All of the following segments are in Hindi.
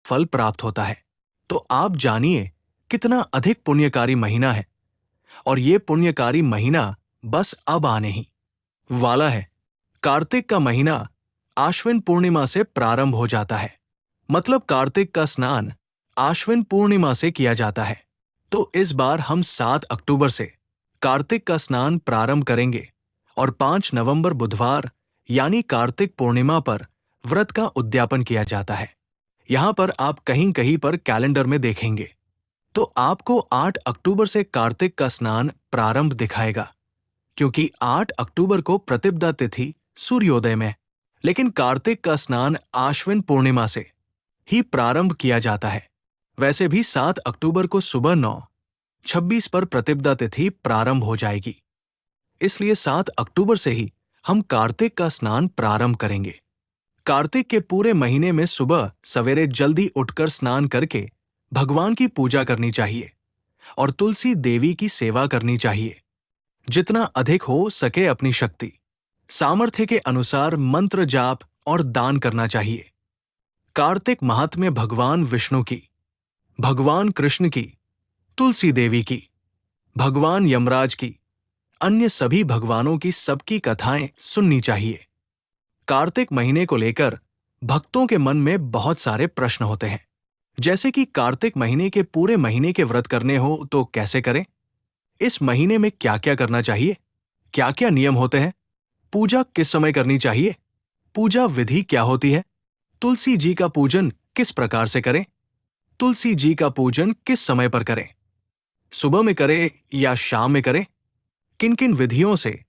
फल प्राप्त होता है। तो आप जानिए कितना अधिक पुण्यकारी महीना है, और ये पुण्यकारी महीना बस अब आने ही वाला है। कार्तिक का महीना आश्विन पूर्णिमा से प्रारंभ हो जाता है। मतलब कार्तिक का स्नान आश्विन पूर्णिमा से किया जाता है। तो इस बार हम 7 अक्टूबर से कार्तिक का स्नान प्रारंभ करेंगे और 5 नवंबर बुधवार यानी कार्तिक पूर्णिमा पर व्रत का उद्यापन किया जाता है। यहां पर आप कहीं कहीं पर कैलेंडर में देखेंगे तो आपको 8 अक्टूबर से कार्तिक का स्नान प्रारंभ दिखाएगा, क्योंकि 8 अक्टूबर को प्रतिपदा तिथि सूर्योदय में, लेकिन कार्तिक का स्नान आश्विन पूर्णिमा से ही प्रारंभ किया जाता है। वैसे भी 7 अक्टूबर को सुबह 9:26 पर प्रतिपदा तिथि प्रारंभ हो जाएगी, इसलिए 7 अक्टूबर से ही हम कार्तिक का स्नान प्रारंभ करेंगे। कार्तिक के पूरे महीने में सुबह सवेरे जल्दी उठकर स्नान करके भगवान की पूजा करनी चाहिए और तुलसी देवी की सेवा करनी चाहिए। जितना अधिक हो सके अपनी शक्ति सामर्थ्य के अनुसार मंत्र जाप और दान करना चाहिए। कार्तिक महात्म्य भगवान विष्णु की, भगवान कृष्ण की, तुलसी देवी की, भगवान यमराज की, अन्य सभी भगवानों की सबकी कथाएं सुननी चाहिए। कार्तिक महीने को लेकर भक्तों के मन में बहुत सारे प्रश्न होते हैं, जैसे कि कार्तिक महीने के पूरे महीने के व्रत करने हो तो कैसे करें, इस महीने में क्या क्या करना चाहिए, क्या क्या नियम होते हैं, पूजा किस समय करनी चाहिए, पूजा विधि क्या होती है, तुलसी जी का पूजन किस प्रकार से करें, तुलसी जी का पूजन किस समय पर करें, सुबह में करें या शाम में करें, किन किन विधियों से,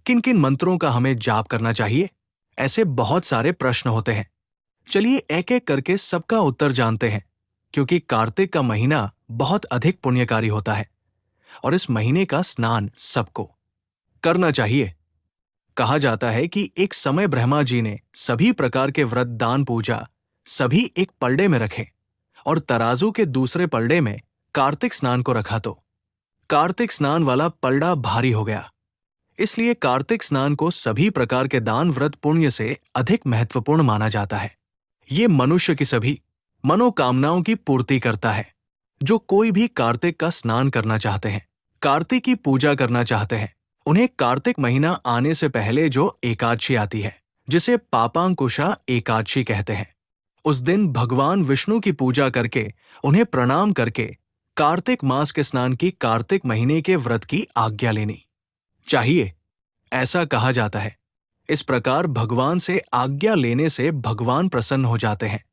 किन किन मंत्रों का हमें जाप करना चाहिए, ऐसे बहुत सारे प्रश्न होते हैं। चलिए एक एक करके सबका उत्तर जानते हैं, क्योंकि कार्तिक का महीना बहुत अधिक पुण्यकारी होता है और इस महीने का स्नान सबको करना चाहिए। कहा जाता है कि एक समय ब्रह्मा जी ने सभी प्रकार के व्रत दान पूजा सभी एक पलड़े में रखे और तराजू के दूसरे पलड़े में कार्तिक स्नान को रखा, तो कार्तिक स्नान वाला पलड़ा भारी हो गया। इसलिए कार्तिक स्नान को सभी प्रकार के दान व्रत पुण्य से अधिक महत्वपूर्ण माना जाता है। ये मनुष्य की सभी मनोकामनाओं की पूर्ति करता है। जो कोई भी कार्तिक का स्नान करना चाहते हैं, कार्तिक की पूजा करना चाहते हैं, उन्हें कार्तिक महीना आने से पहले जो एकादशी आती है, जिसे पापांकुशा एकादशी कहते हैं, उस दिन भगवान विष्णु की पूजा करके उन्हें प्रणाम करके कार्तिक मास के स्नान की कार्तिक महीने के व्रत की आज्ञा लेनी चाहिए, ऐसा कहा जाता है। इस प्रकार भगवान से आज्ञा लेने से भगवान प्रसन्न हो जाते हैं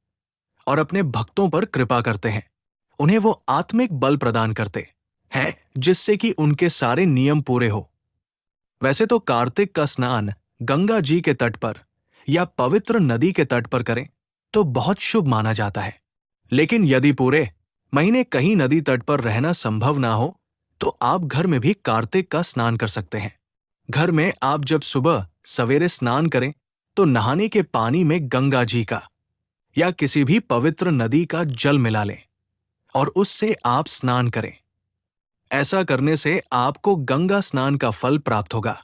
और अपने भक्तों पर कृपा करते हैं। उन्हें वो आत्मिक बल प्रदान करते हैं जिससे कि उनके सारे नियम पूरे हो। वैसे तो कार्तिक का स्नान गंगा जी के तट पर या पवित्र नदी के तट पर करें तो बहुत शुभ माना जाता है, लेकिन यदि पूरे महीने कहीं नदी तट पर रहना संभव ना हो तो आप घर में भी कार्तिक का स्नान कर सकते हैं। घर में आप जब सुबह सवेरे स्नान करें तो नहाने के पानी में गंगा जी का या किसी भी पवित्र नदी का जल मिला लें और उससे आप स्नान करें। ऐसा करने से आपको गंगा स्नान का फल प्राप्त होगा।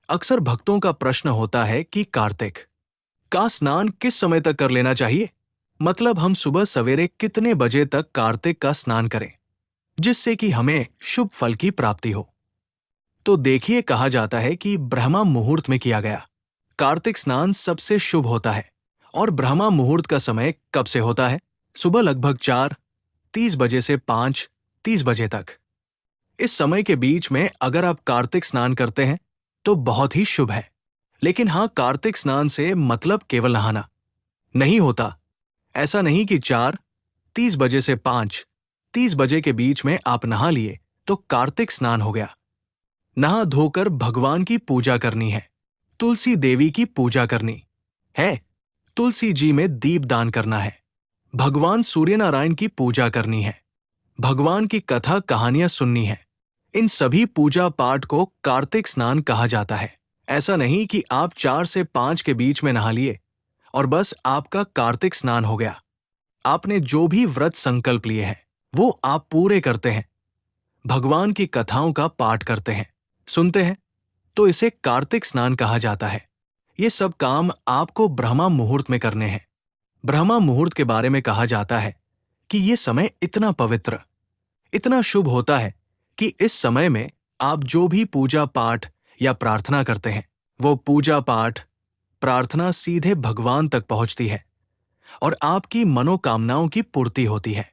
अक्सर भक्तों का प्रश्न होता है कि कार्तिक का स्नान किस समय तक कर लेना चाहिए, मतलब हम सुबह सवेरे कितने बजे तक कार्तिक का स्नान करें जिससे कि हमें शुभ फल की प्राप्ति हो। तो देखिए, कहा जाता है कि ब्रह्मा मुहूर्त में किया गया कार्तिक स्नान सबसे शुभ होता है। और ब्रह्मा मुहूर्त का समय कब से होता है? सुबह लगभग 4:30 बजे से 5:30 बजे तक। इस समय के बीच में अगर आप कार्तिक स्नान करते हैं तो बहुत ही शुभ है। लेकिन हाँ, कार्तिक स्नान से मतलब केवल नहाना नहीं होता। ऐसा नहीं कि 4:30 बजे से 5:30 बजे के बीच में आप नहा लिए तो कार्तिक स्नान हो गया। नहा धोकर भगवान की पूजा करनी है, तुलसी देवी की पूजा करनी है, तुलसी जी में दीपदान करना है, भगवान सूर्यनारायण की पूजा करनी है, भगवान की कथा कहानियां सुननी है। इन सभी पूजा पाठ को कार्तिक स्नान कहा जाता है। ऐसा नहीं कि आप 4 से 5 के बीच में नहा लिए और बस आपका कार्तिक स्नान हो गया। आपने जो भी व्रत संकल्प लिए हैं वो आप पूरे करते हैं, भगवान की कथाओं का पाठ करते हैं, सुनते हैं, तो इसे कार्तिक स्नान कहा जाता है। ये सब काम आपको ब्रह्मा मुहूर्त में करने हैं। ब्रह्मा मुहूर्त के बारे में कहा जाता है कि ये समय इतना पवित्र, इतना शुभ होता है कि इस समय में आप जो भी पूजा पाठ या प्रार्थना करते हैं, वो पूजा पाठ प्रार्थना सीधे भगवान तक पहुंचती है और आपकी मनोकामनाओं की पूर्ति होती है।